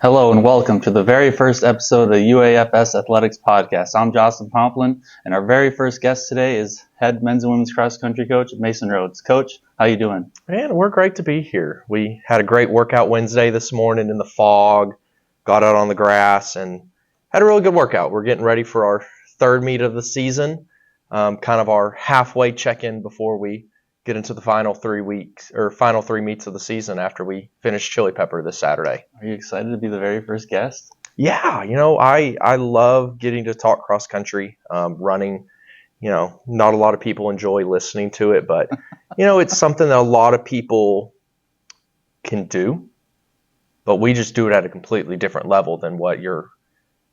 Hello and welcome to the very first episode of the UAFS Athletics Podcast. I'm Jocelyn Pomplin, and our very first guest today is head men's and women's cross country coach Mason Rhodes. Coach, how you doing? Man, we're great to be here. We had a great workout Wednesday this morning in the fog, got out on the grass, and had a really good workout. We're getting ready for our third meet of the season, kind of our halfway check-in before we get into the final 3 meets of the season after we finish Chili Pepper this Saturday. Are you excited to be the very first guest? Yeah, I love getting to talk cross country, running. Not a lot of people enjoy listening to it, but it's something that a lot of people can do, but we just do it at a completely different level than what your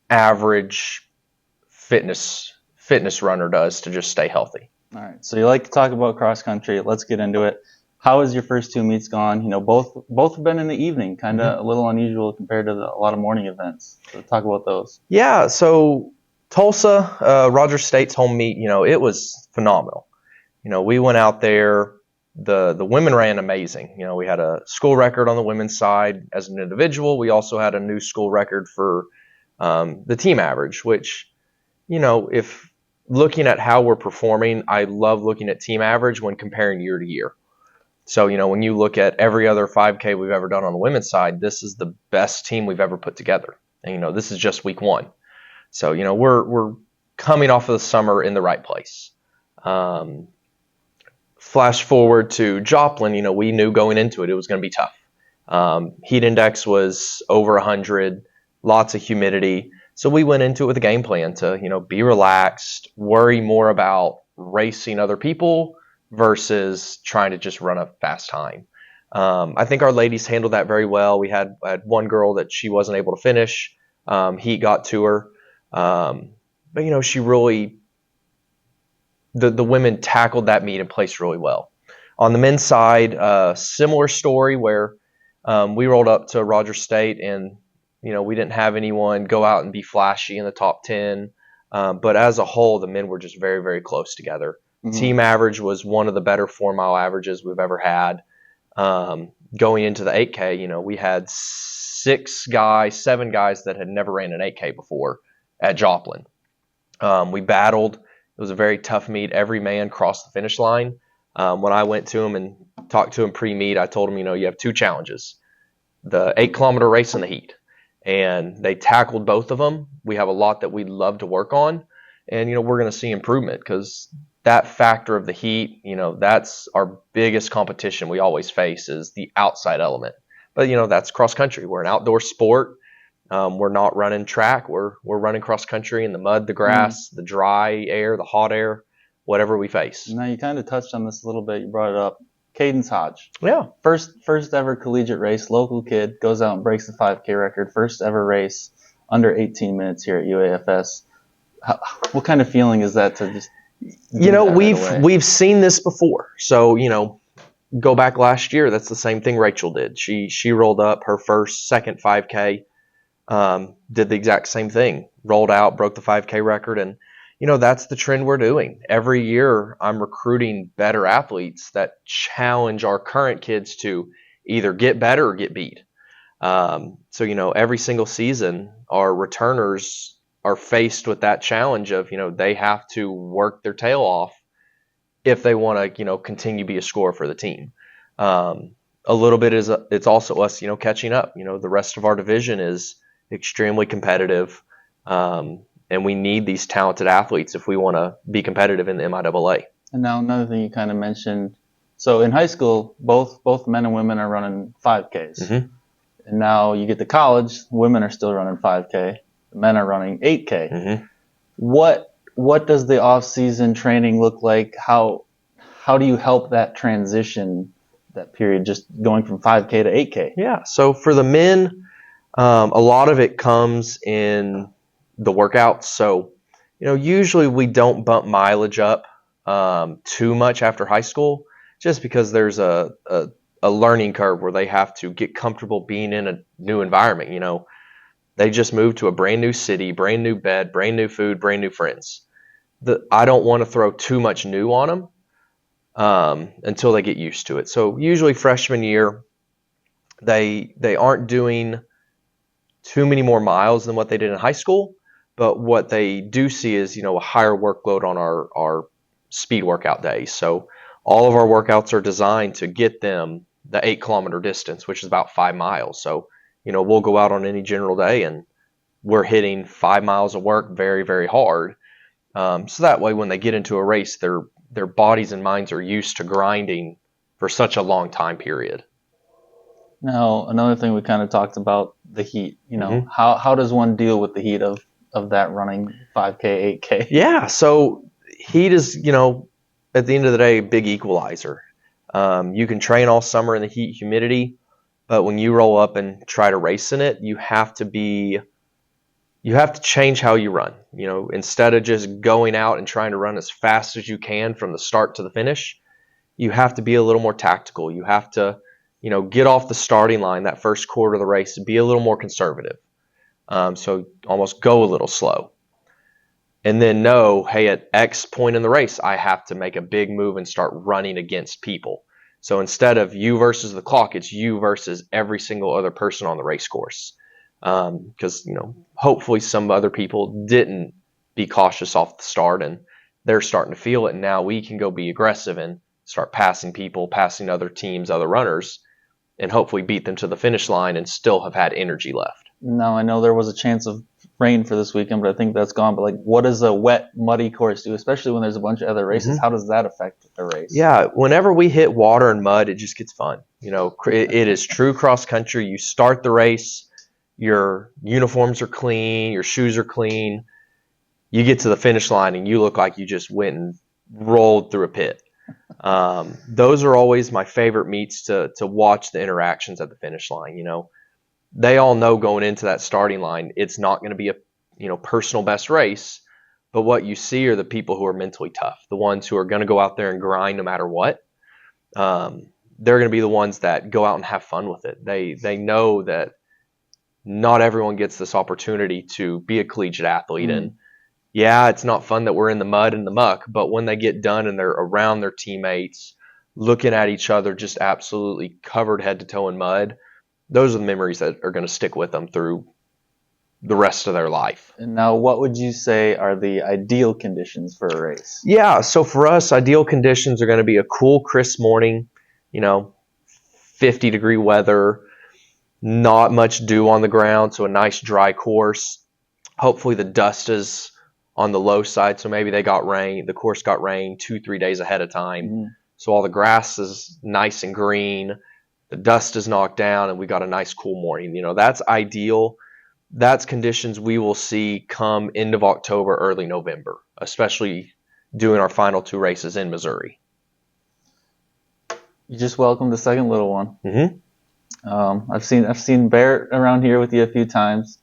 average fitness runner does to just stay healthy. All right, so you like to talk about cross country. Let's get into it. How has your first two meets gone? Both have been in the evening, kind of a little unusual compared to a lot of morning events. So talk about those. Yeah, so Tulsa, Rogers State's home meet, it was phenomenal. We went out there, the women ran amazing. We had a school record on the women's side as an individual. We also had a new school record for the team average, which, if looking at how we're performing, I love looking at team average when comparing year to year. So, when you look at every other 5K we've ever done on the women's side, this is the best team we've ever put together. And, this is just week one. So, we're coming off of the summer in the right place. Flash forward to Joplin, we knew going into it was going to be tough. Heat index was over 100, lots of humidity. So we went into it with a game plan to, be relaxed, worry more about racing other people versus trying to just run a fast time. I think our ladies handled that very well. We had one girl that she wasn't able to finish. Heat got to her. But, she really, the women tackled that meet and placed really well. On the men's side, similar story where we rolled up to Rogers State and, we didn't have anyone go out and be flashy in the top 10. But as a whole, the men were just very, very close together. Mm-hmm. Team average was one of the better 4-mile averages we've ever had. Going into the 8K, we had 7 guys that had never ran an 8K before at Joplin. We battled. It was a very tough meet. Every man crossed the finish line. When I went to him and talked to him pre-meet, I told him, you have 2 challenges, the 8-kilometer race and the heat. And they tackled both of them. We have a lot that we'd love to work on. And, we're going to see improvement because that factor of the heat, that's our biggest competition we always face is the outside element. But, that's cross country. We're an outdoor sport. We're not running track. We're running cross country in the mud, the grass, the dry air, the hot air, whatever we face. Now, you kind of touched on this a little bit. You brought it up. Cadence Hodge. Yeah. First ever collegiate race, local kid, goes out and breaks the 5K record. First ever race under 18 minutes here at UAFS. What kind of feeling is that to just we've seen this before. So, go back last year, that's the same thing Rachel did. She rolled up her second 5K, did the exact same thing, rolled out, broke the 5K record, and that's the trend we're doing. Every year I'm recruiting better athletes that challenge our current kids to either get better or get beat. So, every single season our returners are faced with that challenge of, they have to work their tail off if they want to, continue to be a scorer for the team. A little bit it's also us, catching up. The rest of our division is extremely competitive. And we need these talented athletes if we want to be competitive in the MIAA. And now another thing you kind of mentioned. So in high school, both men and women are running 5Ks. Mm-hmm. And now you get to college, women are still running 5K. The men are running 8K. Mm-hmm. What does the off-season training look like? How do you help that transition, that period, just going from 5K to 8K? Yeah, so for the men, a lot of it comes in the workouts. So, usually we don't bump mileage up too much after high school just because there's a learning curve where they have to get comfortable being in a new environment. They just moved to a brand new city, brand new bed, brand new food, brand new friends. I don't want to throw too much new on them until they get used to it. So usually freshman year, they aren't doing too many more miles than what they did in high school, but what they do see is, a higher workload on our speed workout days. So all of our workouts are designed to get them the 8-kilometer distance, which is about 5 miles. So, we'll go out on any general day and we're hitting 5 miles of work very, very hard. So that way, when they get into a race, their bodies and minds are used to grinding for such a long time period. Now, another thing we kind of talked about, the heat. How does one deal with the heat of that running 5K, 8K? Yeah, so heat is, at the end of the day, a big equalizer. You can train all summer in the heat, humidity, but when you roll up and try to race in it, you have to change how you run. Instead of just going out and trying to run as fast as you can from the start to the finish, you have to be a little more tactical. You have to, get off the starting line that first quarter of the race and be a little more conservative. So almost go a little slow. And then know, hey, at X point in the race, I have to make a big move and start running against people. So instead of you versus the clock, it's you versus every single other person on the race course. Because, hopefully some other people didn't be cautious off the start and they're starting to feel it. And now we can go be aggressive and start passing people, passing other teams, other runners, and hopefully beat them to the finish line and still have had energy left. Now, I know there was a chance of rain for this weekend, but I think that's gone. But what does a wet, muddy course do, especially when there's a bunch of other races? Mm-hmm. How does that affect a race? Yeah, whenever we hit water and mud, it just gets fun. It is true cross country. You start the race, your uniforms are clean, your shoes are clean. You get to the finish line and you look like you just went and rolled through a pit. Those are always my favorite meets to watch the interactions at the finish line. They all know going into that starting line, it's not going to be a personal best race, but what you see are the people who are mentally tough, the ones who are going to go out there and grind no matter what. They're going to be the ones that go out and have fun with it. They know that not everyone gets this opportunity to be a collegiate athlete. And yeah, it's not fun that we're in the mud and the muck, but when they get done and they're around their teammates, looking at each other just absolutely covered head to toe in mud, those are the memories that are going to stick with them through the rest of their life. And now, what would you say are the ideal conditions for a race? Yeah, so for us, ideal conditions are going to be a cool, crisp morning, 50-degree weather, not much dew on the ground, so a nice dry course. Hopefully the dust is on the low side, so maybe the course got rain 2-3 days ahead of time. Mm-hmm. So all the grass is nice and green, the dust is knocked down, and we got a nice cool morning. That's ideal. That's conditions we will see come end of October, early November, especially doing our final 2 races in Missouri. You just welcomed the second little one. Mm-hmm. I've seen Barrett around here with you a few times.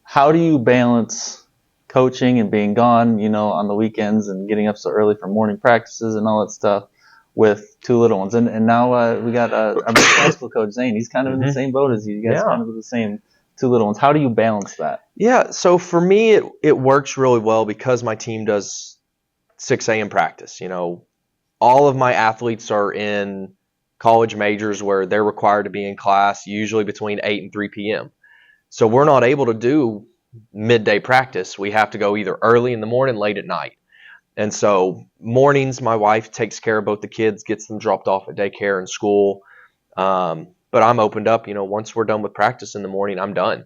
How do you balance coaching and being gone, on the weekends and getting up so early for morning practices and all that stuff with 2 little ones? And now we got our high school coach, Zane. He's kind of in the same boat as you. You guys kind of with the same 2 little ones. How do you balance that? Yeah, so for me, it works really well because my team does 6 a.m. practice. All of my athletes are in college majors where they're required to be in class usually between 8 and 3 p.m. So we're not able to do midday practice. We have to go either early in the morning, late at night. And so mornings, my wife takes care of both the kids, gets them dropped off at daycare and school. But I'm opened up, once we're done with practice in the morning, I'm done.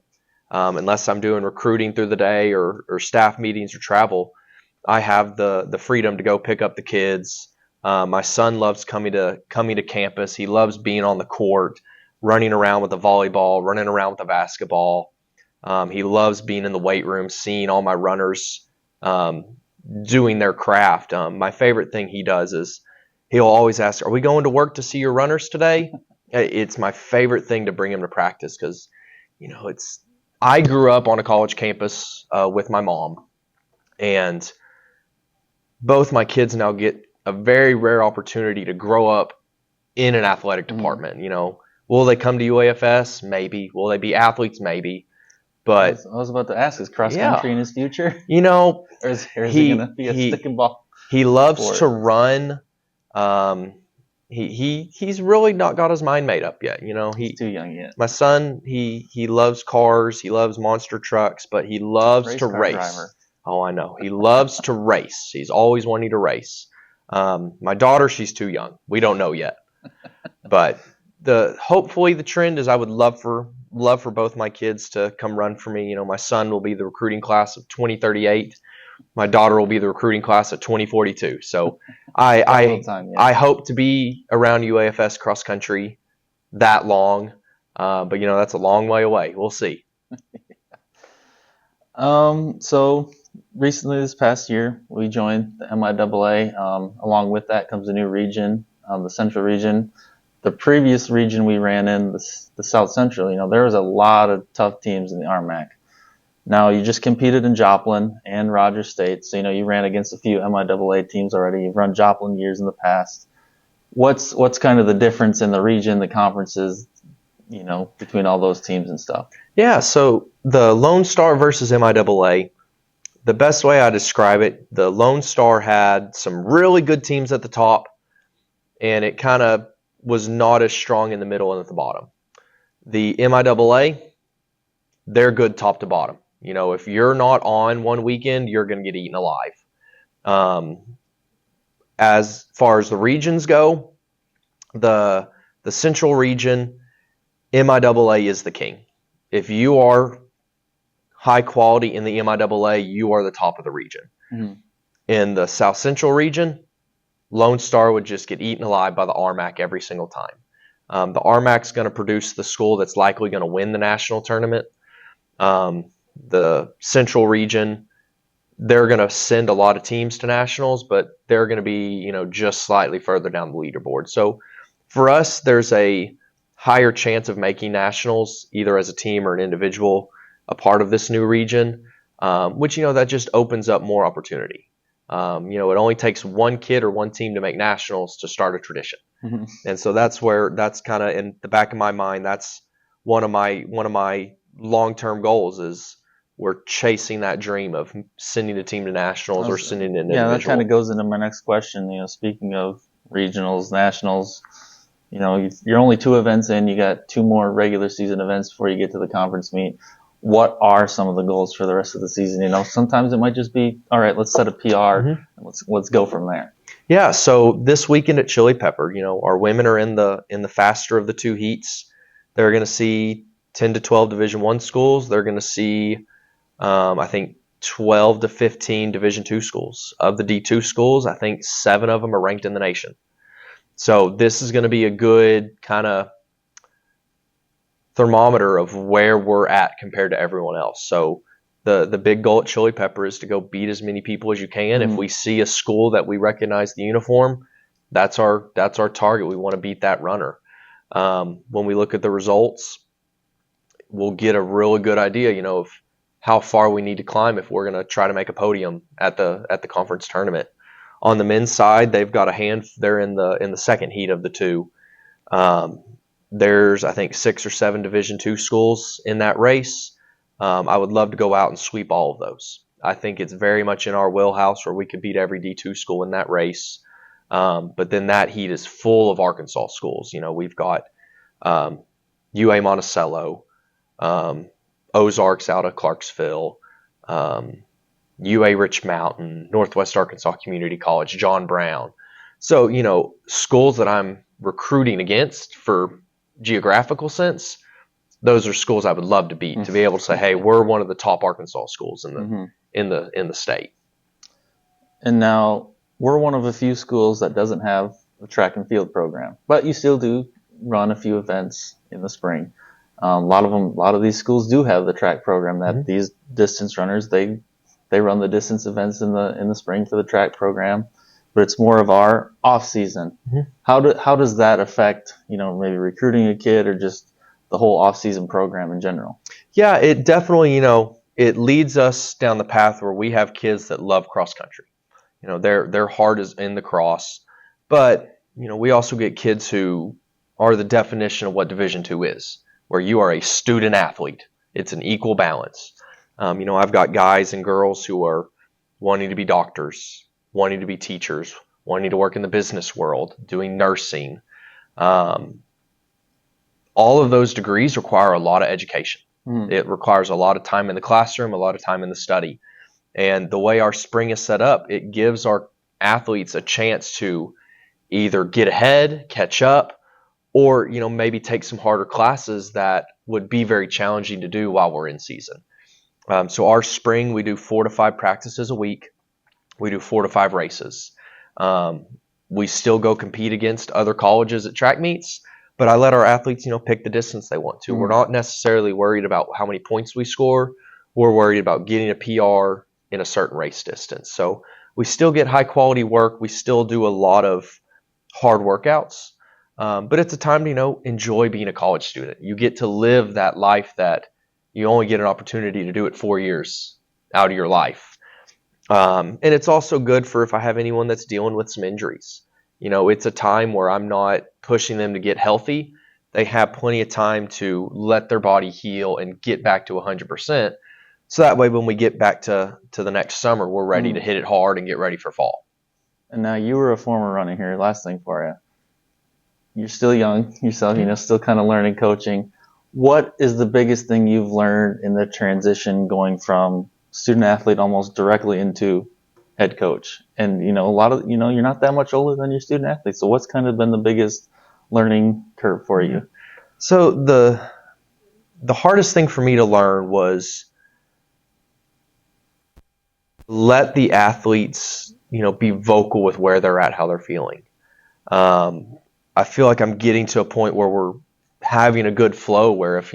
Unless I'm doing recruiting through the day or staff meetings or travel, I have the freedom to go pick up the kids. My son loves coming to campus. He loves being on the court, running around with the volleyball, running around with the basketball. He loves being in the weight room, seeing all my runners doing their craft. My favorite thing he does is he'll always ask, "Are we going to work to see your runners today?" It's my favorite thing to bring him to practice because, I grew up on a college campus with my mom, and both my kids now get a very rare opportunity to grow up in an athletic department. Will they come to UAFS? Maybe. Will they be athletes? Maybe. But I was about to ask, is cross country in his future? Or is he going to be a stick and ball? He loves to run. he's really not got his mind made up yet. He's too young yet. My son, he loves cars, he loves monster trucks, but he loves to race. Driver. Oh, I know. He loves to race. He's always wanting to race. My daughter, she's too young. We don't know yet. But hopefully the trend is I would love for both my kids to come run for me. My son will be the recruiting class of 2038. My daughter will be the recruiting class of 2042. So I hope to be around UAFS Cross Country that long. But that's a long way away. We'll see. So recently this past year, we joined the MIAA. Along with that comes a new region, the Central region. The previous region we ran in, the South Central, there was a lot of tough teams in the RMAC. Now, you just competed in Joplin and Rogers State, so you ran against a few MIAA teams already. You've run Joplin years in the past. What's kind of the difference in the region, the conferences, between all those teams and stuff? Yeah, so the Lone Star versus MIAA, the best way I describe it, the Lone Star had some really good teams at the top, and it kind of was not as strong in the middle and at the bottom. The MIAA, they're good top to bottom. If you're not on one weekend, you're going to get eaten alive. As far as the regions go, the Central region, MIAA is the king. If you are high quality in the MIAA, you are the top of the region. Mm-hmm. In the South Central region, Lone Star would just get eaten alive by the RMAC every single time. The RMAC's going to produce the school that's likely going to win the national tournament. The Central region, they're going to send a lot of teams to nationals, but they're going to be, just slightly further down the leaderboard. So for us, there's a higher chance of making nationals, either as a team or an individual, a part of this new region, which, that just opens up more opportunity. It only takes one kid or one team to make nationals to start a tradition. Mm-hmm. And so that's kind of in the back of my mind. That's one of my long-term goals is we're chasing that dream of sending a team to nationals or sending an individual. Yeah, that kind of goes into my next question. Speaking of regionals, nationals, you're only 2 events in. You got 2 more regular season events before you get to the conference meet. What are some of the goals for the rest of the season? Sometimes it might just be, all right, let's set a PR and let's go from there. Yeah. So this weekend at Chili Pepper, our women are in the faster of the 2 heats. They're going to see 10 to 12 Division I schools. They're going to see, I think, 12 to 15 Division II schools. Of the D2 schools, I think 7 of them are ranked in the nation. So this is going to be a good kind of thermometer of where we're at compared to everyone else. So the big goal at Chili Pepper is to go beat as many people as you can. Mm-hmm. If we see a school that we recognize the uniform, that's our target. We want to beat that runner. When we look at the results, we'll get a really good idea, of how far we need to climb if we're going to try to make a podium at the conference tournament. On the men's side, they've got a hand. They're in the second heat of the 2. There's, I think, 6 or 7 Division II schools in that race. I would love to go out and sweep all of those. I think it's very much in our wheelhouse where we could beat every D2 school in that race. But then that heat is full of Arkansas schools. We've got UA Monticello, Ozarks out of Clarksville, UA Rich Mountain, Northwest Arkansas Community College, John Brown. So, schools that I'm recruiting against for geographical sense, those are schools I would love to beat, to be able to say, hey, we're one of the top Arkansas schools in the state. And now we're one of a few schools that doesn't have a track and field program, but you still do run a few events in the spring. A lot of these schools do have the track program that these distance runners, they run the distance events in the spring for the track program, but it's more of our off season. How does that affect, maybe recruiting a kid or just the whole off season program in general? Yeah, it definitely, it leads us down the path where we have kids that love cross country. Their heart is in the cross, but, we also get kids who are the definition of what Division II is, where you are a student athlete. It's an equal balance. I've got guys and girls who are wanting to be doctors, wanting to be teachers, wanting to work in the business world, doing nursing. All of those degrees require a lot of education. It requires a lot of time in the classroom, a lot of time in the study. And the way our spring is set up, it gives our athletes a chance to either get ahead, catch up, or maybe take some harder classes that would be very challenging to do while we're in season. So our spring, we do 4 to 5 practices a week. We do 4 to 5 races. We still go compete against other colleges at track meets, but I let our athletes, pick the distance they want to. We're not necessarily worried about how many points we score. We're worried about getting a PR in a certain race distance. So we still get high quality work. We still do a lot of hard workouts, but it's a time to, enjoy being a college student. You get to live that life that you only get an opportunity to do it 4 years out of your life. And it's also good for if I have anyone that's dealing with some injuries. It's a time where I'm not pushing them to get healthy. They have plenty of time to let their body heal and get back to 100%. So that way, when we get back to the next summer, we're ready to hit it hard and get ready for fall. And now you were a former runner here. Last thing for you. You're still young yourself, still kind of learning coaching. What is the biggest thing you've learned in the transition going from student athlete almost directly into head coach? And, a lot of, you're not that much older than your student athlete. So what's kind of been the biggest learning curve for you? So the hardest thing for me to learn was let the athletes, be vocal with where they're at, how they're feeling. I feel like I'm getting to a point where we're having a good flow where if,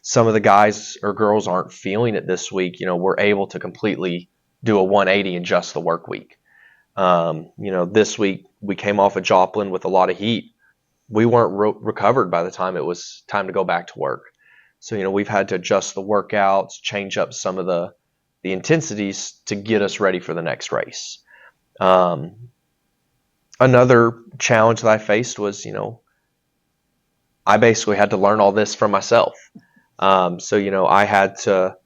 some of the guys or girls aren't feeling it this week, we're able to completely do a 180 in just the work week. This week we came off of Joplin with a lot of heat. We weren't recovered by the time it was time to go back to work. So, we've had to adjust the workouts, change up some of the intensities to get us ready for the next race. Another challenge that I faced was, I basically had to learn all this from myself. So, I had to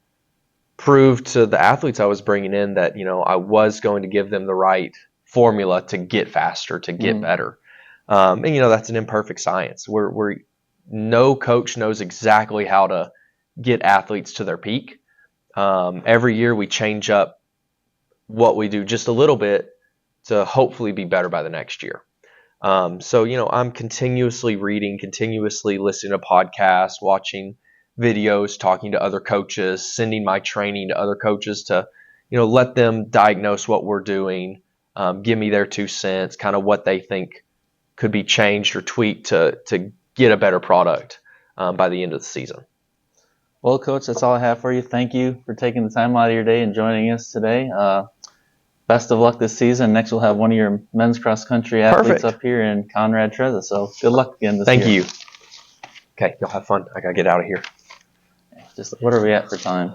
prove to the athletes I was bringing in that, I was going to give them the right formula to get faster, to get better. And, that's an imperfect science. No coach knows exactly how to get athletes to their peak. Every year we change up what we do just a little bit to hopefully be better by the next year. So, I'm continuously reading, continuously listening to podcasts, watching videos, talking to other coaches, sending my training to other coaches to, let them diagnose what we're doing, give me their 2 cents, kind of what they think could be changed or tweaked to get a better product by the end of the season. Well, Coach, that's all I have for you. Thank you for taking the time out of your day and joining us today. Best of luck this season. Next, we'll have one of your men's cross country athletes up here in Conrad Trezza. So good luck again this year. Thank you. Okay, y'all have fun. I got to get out of here. Just what are we at for time?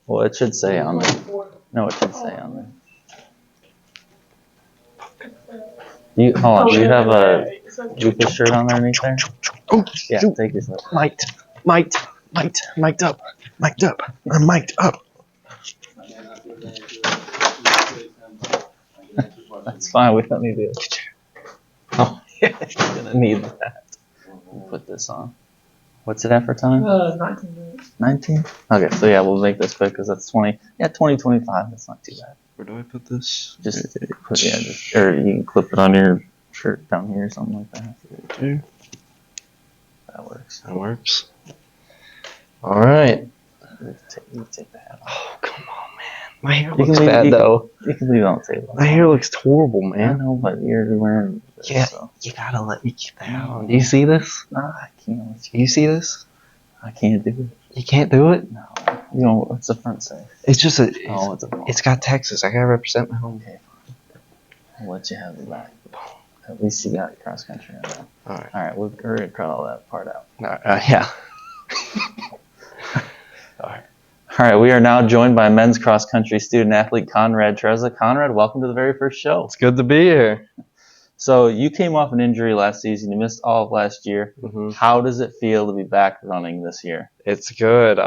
Well, it should say on there. No, it should say on there. Hold on. Do you have a UAFS shirt on there underneath there? Oh, yeah, take this up. Mic'd up. I'm mic'd up. That's fine. We don't need it. Oh, yeah, you're going to need that. We'll put this on. What's it at for time? 19 minutes. 19? Okay, so yeah, we'll make this quick because that's 20. Yeah, 2025. That's not too bad. Where do I put this? Just put, or you can clip it on your shirt down here or something like that. Okay. That works. That works. All right. You take the hat off. Oh, come on, man. My hair looks bad, though. You can leave it on the table. My hair looks horrible, I man. know, but you're wearing this, Yeah, so. you gotta let me keep the hat on. Do you see this? No, I can't. Do you see this? I can't do it. You can't do it? No. You know, what's the front say? It's just a. Oh, it's a ball. It's got Texas. I gotta represent my home. Okay, fine. I'll let you have the back. At least you got cross country on that. All right. All right, we're going to cut all that part out. Yeah. All right, we are now joined by men's cross country student athlete Conrad Trezza. Conrad, welcome to the very first show. It's good to be here. So you came off an injury last season. You missed all of last year. Mm-hmm. How does it feel to be back running this year? It's good.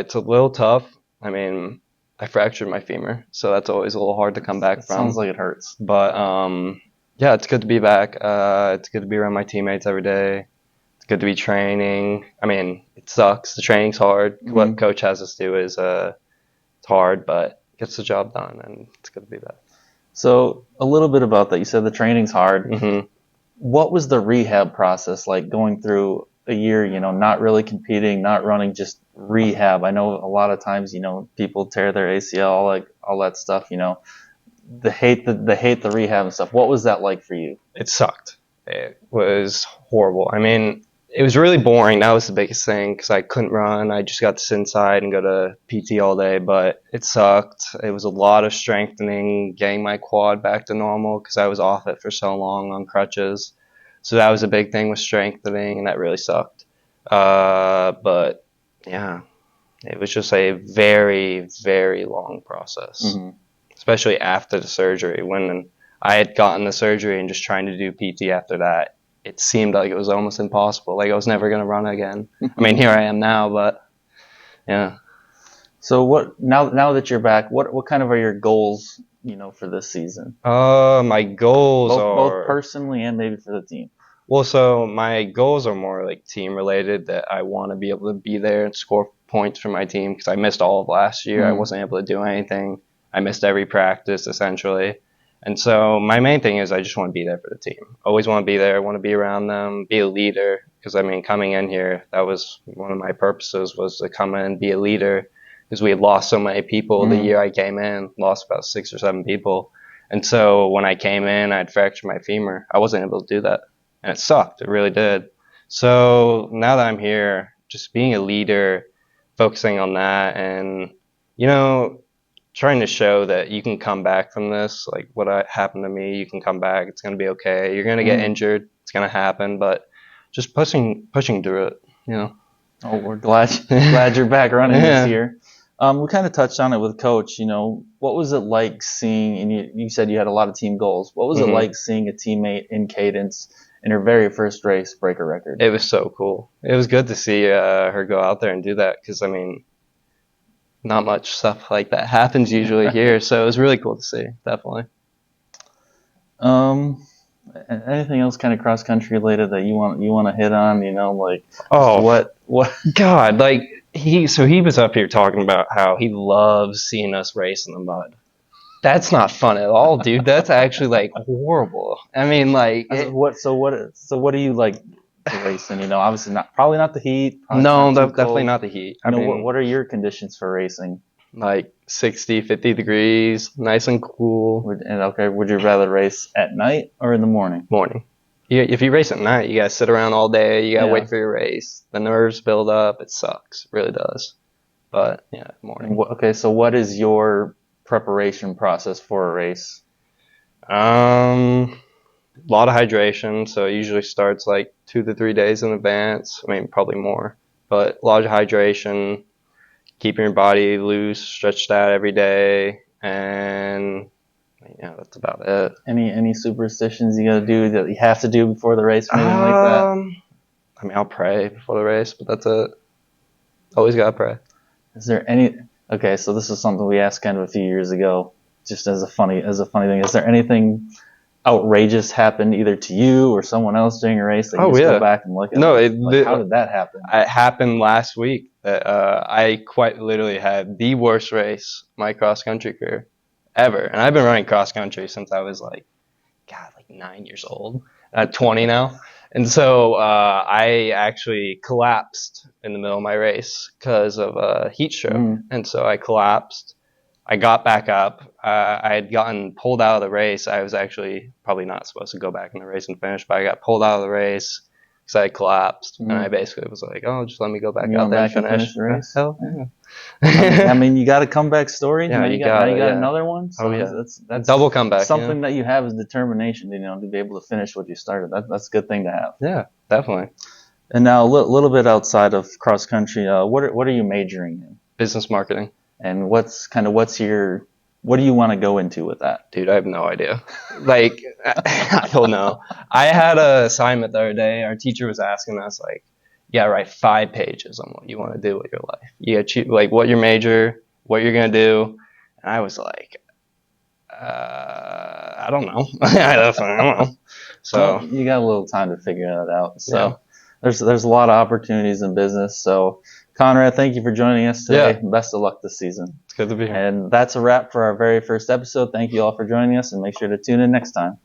It's a little tough. I mean, I fractured my femur, so that's always a little hard to come back from. Sounds like it hurts. But yeah, it's good to be back. It's good to be around my teammates every day. It's good to be training. I mean, it sucks. The training's hard. Mm-hmm. What coach has us do is it's hard, but gets the job done, and it's good to be back. So a little bit about that. You said the training's hard. Mm-hmm. What was the rehab process like going through a year, not really competing, not running, just rehab? I know a lot of times, people tear their ACL, all that stuff, they hate the rehab and stuff. What was that like for you? It sucked. It was horrible. I mean, it was really boring. That was the biggest thing because I couldn't run. I just got to sit inside and go to PT all day, but it sucked. It was a lot of strengthening, getting my quad back to normal because I was off it for so long on crutches. So that was a big thing with strengthening, and that really sucked. But yeah, it was just a very, very long process, especially after the surgery. When I had gotten the surgery and just trying to do PT after that, it seemed like it was almost impossible. Like I was never going to run again. I mean, here I am now, but yeah. So what now that you're back, what kind of are your goals, for this season? My goals both personally and maybe for the team. Well, so my goals are more like team related, that I want to be able to be there and score points for my team because I missed all of last year. I wasn't able to do anything. I missed every practice essentially. And so my main thing is I just want to be there for the team. Always want to be there, want to be around them, be a leader. Because, I mean, coming in here, that was one of my purposes, was to come in and be a leader. Because we had lost so many people the year I came in, lost about 6 or 7 people. And so when I came in, I had fractured my femur. I wasn't able to do that. And it sucked. It really did. So now that I'm here, just being a leader, focusing on that and, trying to show that you can come back from this, like what happened to me, you can come back, it's going to be okay. You're going to get injured, it's going to happen, but just pushing through it, Oh, we're glad you're back running this year. We kind of touched on it with Coach, what was it like seeing, and you said you had a lot of team goals, what was it like seeing a teammate in Cadence in her very first race break a record? It was so cool. It was good to see her go out there and do that because, I mean, not much stuff like that happens usually here, so it was really cool to see, definitely. Anything else kind of cross country related that you want to hit on? What? God, like he was up here talking about how he loves seeing us race in the mud. That's not fun at all, dude. That's actually like horrible. I mean, like what do you like to racing? Obviously probably not the heat. No, definitely not the heat. I mean, what are your conditions for racing? Like 60, 50 degrees, nice and cool. Would you rather race at night or in the morning? Morning. If you race at night, you gotta sit around all day. You gotta wait for your race. The nerves build up. It sucks. It really does. But yeah, morning. Okay, so what is your preparation process for a race? A lot of hydration. So it usually starts like 2 to 3 days in advance. I mean, probably more. But a lot of hydration, keeping your body loose, stretched out every day, and yeah, that's about it. Any superstitions you gotta do that you have to do before the race, or anything like that? I mean, I'll pray before the race, but that's it. Always gotta pray. Is there any? Okay, so this is something we asked kind of a few years ago, just as a funny thing. Is there anything outrageous happened either to you or someone else during a race that you just go back and look at? No, how did that happen? It happened last week. That I quite literally had the worst race my cross country career ever, and I've been running cross country since I was like 9 years old. 20 now, and so I actually collapsed in the middle of my race because of a heat stroke, and so I collapsed. I got back up. I had gotten pulled out of the race. I was actually probably not supposed to go back in the race and finish, but I got pulled out of the race because I collapsed. And I basically was like, oh, just let me go back out there and finish the race. Hell yeah. I mean, you got a comeback story. Yeah, you got another one. So that's double comeback. Something that you have is determination. To be able to finish what you started. That's a good thing to have. Yeah, definitely. And now a little bit outside of cross country. What are you majoring in? Business marketing. And what do you want to go into with that? Dude, I have no idea. Like, I don't know. I had an assignment the other day. Our teacher was asking us, like, you gotta write 5 pages on what you want to do with your life. You gotta choose, like, what your major, what you're gonna do, And I was like, I don't know. I don't know. So well, you got a little time to figure that out. So there's a lot of opportunities in business. So Conrad, thank you for joining us today. Yeah. Best of luck this season. It's good to be here. And that's a wrap for our very first episode. Thank you all for joining us, and make sure to tune in next time.